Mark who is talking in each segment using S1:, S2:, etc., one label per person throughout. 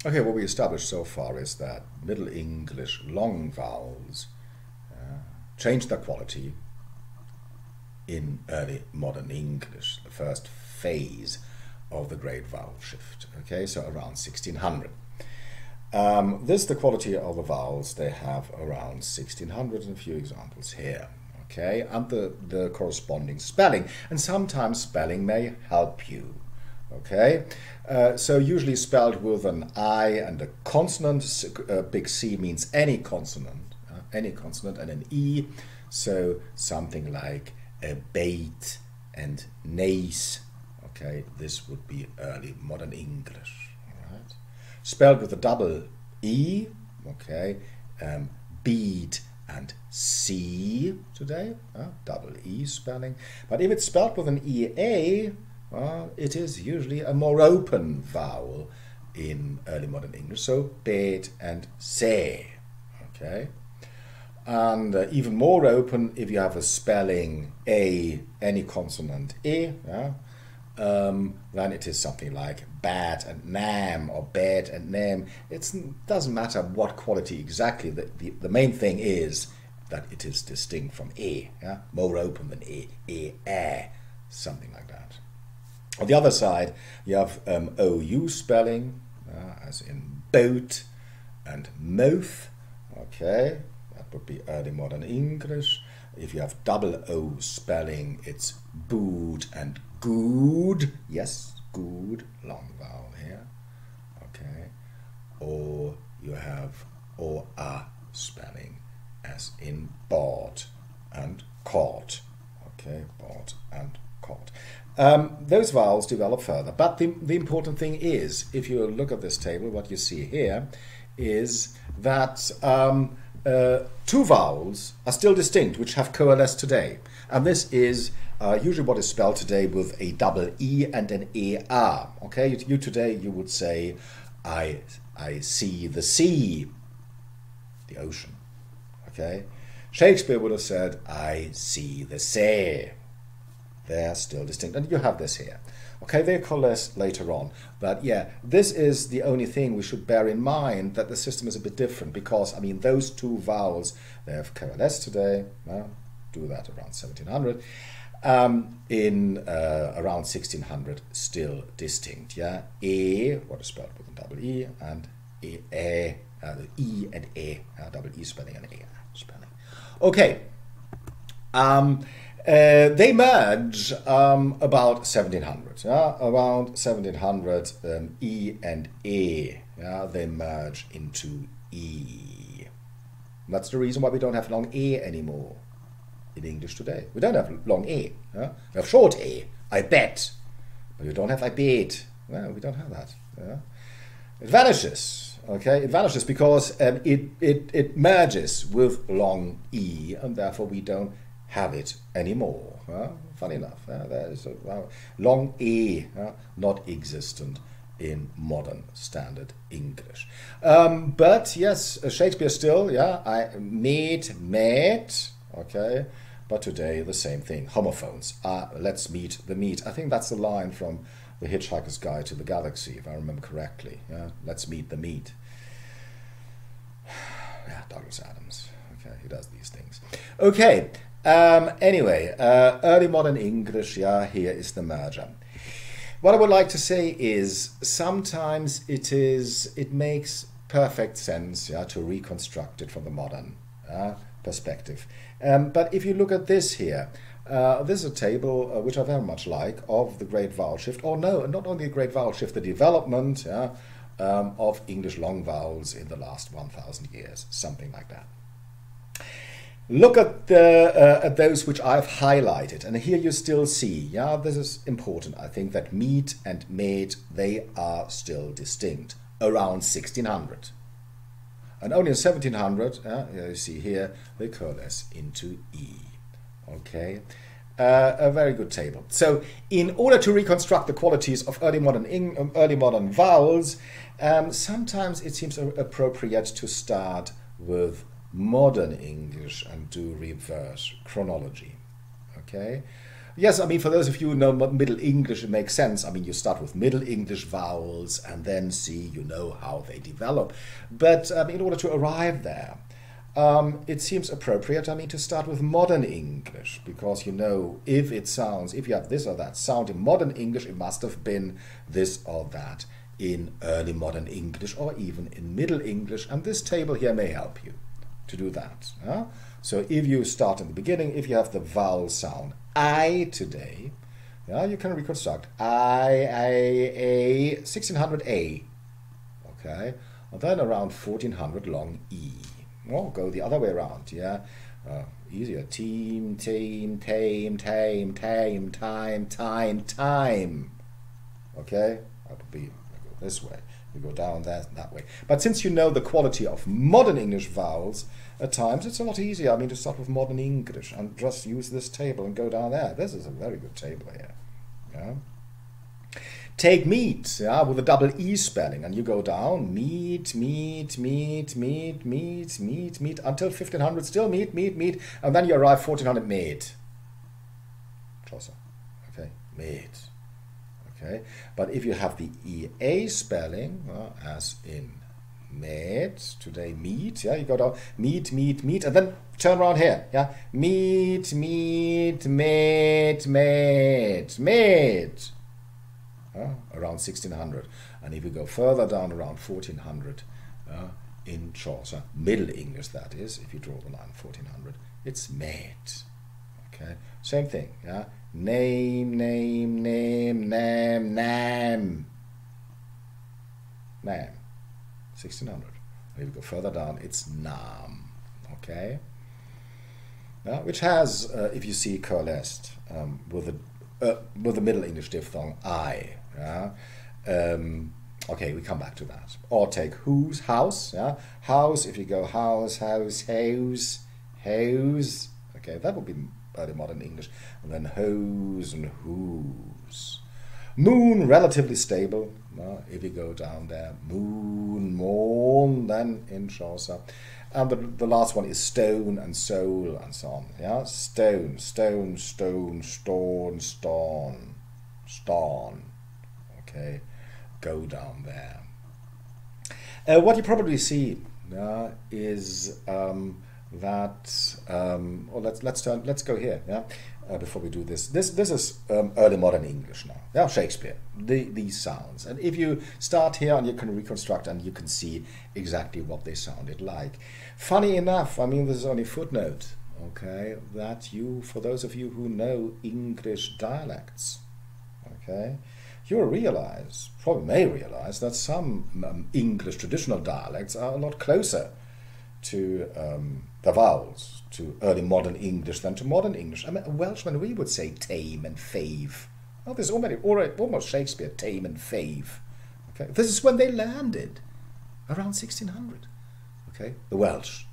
S1: Okay, what we established so far is that Middle English long vowels change their quality in early modern English, the first phase of the great vowel shift. Okay, so around 1600. This is the quality of the vowels they have around 1600, and a few examples here. Okay, and the corresponding spelling, and sometimes spelling may help you. Okay, so usually spelled with an I and a consonant. Big C means any consonant, and an E. So something like a bait and nace. Okay, this would be early modern English. All right, spelled with a double E. Okay, bead and C today, double E spelling. But if it's spelled with an EA, it is usually a more open vowel in early modern English, so bed and say. Okay, and even more open if you have a spelling A, any consonant E, then it is something like bad and nam or bed and nam. It doesn't matter what quality exactly. The main thing is that it is distinct from E, more open than E, something like that. On the other side, you have OU spelling, as in boat and mouth. Okay, that would be early modern English. If you have double O spelling, it's boot and good. Yes, good, long vowel here. Okay, or you have OA spelling, as in bought and caught. Okay, bought and caught. Those vowels develop further, but the important thing is, if you look at this table, what you see here is that two vowels are still distinct, which have coalesced today. And this is usually what is spelled today with a double E and an ER. Okay, you today you would say, I see the sea, the ocean. Okay, Shakespeare would have said, I see the sea. They're still distinct, and you have this here. Okay, they coalesce later on, but yeah, this is the only thing we should bear in mind, that the system is a bit different, because I mean those two vowels, they have coalesced today. Do that around 1700. In around 1600, still distinct. Yeah, E, what is spelled with a double E, and E, the E and E, double E spelling and E spelling. Okay. They merge about 1700. Around 1700, E and E, they merge into E. And that's the reason why we don't have long E anymore in English today. We don't have long E. We have short E, I bet. But we don't have I bet. Well, we don't have that. It vanishes. Okay, it vanishes because it merges with long E, and therefore we don't have it anymore. Funny enough, there is a long E not existent in modern standard English. But yes, Shakespeare still, I met, okay, but today the same thing. Homophones. Let's meet the meat. I think that's the line from The Hitchhiker's Guide to the Galaxy, if I remember correctly. Let's meet the meat. Douglas Adams. Okay, he does these things. Okay. Anyway, early modern English, here is the merger. What I would like to say is sometimes it makes perfect sense, to reconstruct it from the modern perspective. But if you look at this here, this is a table which I very much like, of the great vowel shift, or no, not only the great vowel shift, the development of English long vowels in the last 1,000 years, something like that. Look at those which I've highlighted, and here you still see, this is important, I think, that meat and made, they are still distinct around 1600. And only in 1700, you see here, they coalesce into E. Okay, a very good table. So in order to reconstruct the qualities of early modern vowels, sometimes it seems appropriate to start with modern English and do reverse chronology. Okay, Yes, I mean, for those of you who know Middle English, it makes sense. I mean, you start with Middle English vowels and then see, you know, how they develop. But in order to arrive there, it seems appropriate, I mean, to start with Modern English, because, you know, if you have this or that sound in Modern English, it must have been this or that in Early Modern English or even in Middle English, and this table here may help you to do that. So if you start in the beginning, if you have the vowel sound I today, you can reconstruct I, 1600 A, okay, and then around 1400 long E. Well, go the other way around, easier. Team, tame, tame, tame, tame, time, time, time. Okay, that would be this way. You go down that way. But since you know the quality of Modern English vowels, at times it's a lot easier, I mean, to start with Modern English and just use this table and go down there. This is a very good table here. Take meat, with a double E spelling, and you go down, meat, meat, meat, meat, meat, meat, meat, until 1500, still meat, meat, meat, and then you arrive 1400, meat. Closer. Okay, meat. Okay, but if you have the EA spelling, as in meat, today meat, you go down, meat, meat, meat, and then turn around here, meat, meat, meat, meat, meat. Around 1600, and if you go further down around 1400, in Chaucer, Middle English that is, if you draw the line 1400, it's mate. Okay, same thing. Name, name, name, name, name, name. 1600. If you go further down, it's nam. Okay, which has, if you see, coalesced with the Middle English diphthong I. Okay, we come back to that. Or take whose, house. House, if you go house, house, house, house. Okay, that would be Early Modern English. And then hose and whose. Moon, relatively stable. If you go down there, moon, moon, then in Chaucer. And the last one is stone and soul and so on. Stone, stone, stone, stone, stone, stone. Okay, go down there. What you probably see is that. Let's go here. Before we do this, this is Early Modern English now. Shakespeare. These sounds, and if you start here and you can reconstruct and you can see exactly what they sounded like. Funny enough, I mean, this is only a footnote. Okay, that for those of you who know English dialects, okay, you'll realize, probably may realize, that some English traditional dialects are a lot closer to the vowels, to Early Modern English than to Modern English. I mean, a Welshman, we would say tame and fave. Oh, there's almost Shakespeare, tame and fave. Okay, this is when they landed, around 1600. Okay, the Welsh.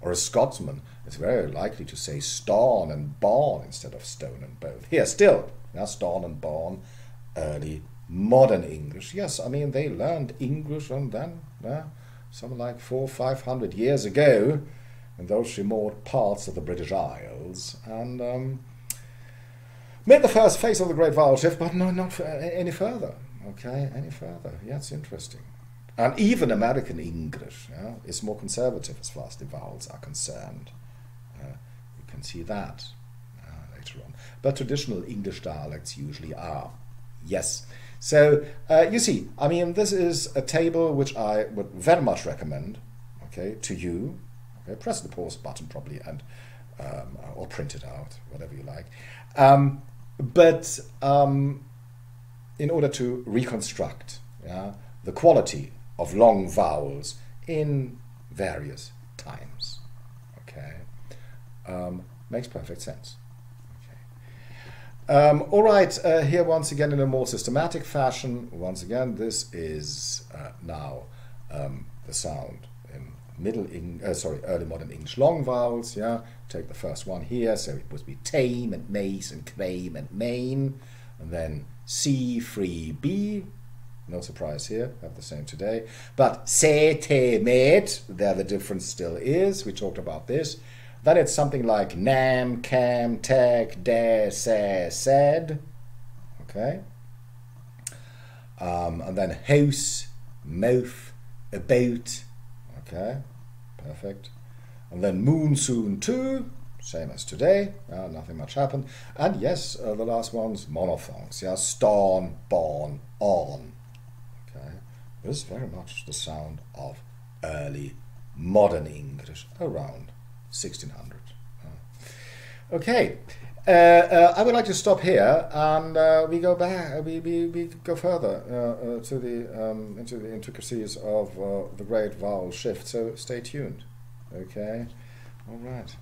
S1: Or a Scotsman is very likely to say starn and barn instead of stone and both. Here, still, starn and barn, Early Modern English. Yes, I mean, they learned English and then, something like 400 or 500 years ago, in those remote parts of the British Isles, and made the first phase of the Great Vowel Shift, but no, not any further. Okay, any further. Yeah, it's interesting. And even American English is more conservative as far as the vowels are concerned. You can see that later on. But traditional English dialects usually are. Yes. So you see, I mean, this is a table which I would very much recommend, okay, to you. Okay, press the pause button probably, and or print it out, whatever you like. But in order to reconstruct the quality of long vowels in various times, okay, makes perfect sense. All right, here once again in a more systematic fashion. Once again, this is now the sound in Early Modern English long vowels. Take the first one here, so it would be tame and mace and claim and main, and then C, free, B. No surprise here, have the same today. But se, te, met, there the difference still is. We talked about this. Then it's something like nam, cam, tag, dare, say, said. Okay. And then house, mouth, about. Okay, perfect. And then moon soon too, same as today. Nothing much happened. And yes, the last one's monophthongs. Yeah, storn, born, on. Okay, this is very much the sound of early modern English around 1600. Okay. I would like to stop here, and we go back. We go further to the into the intricacies of the great vowel shift. So stay tuned. Okay. All right.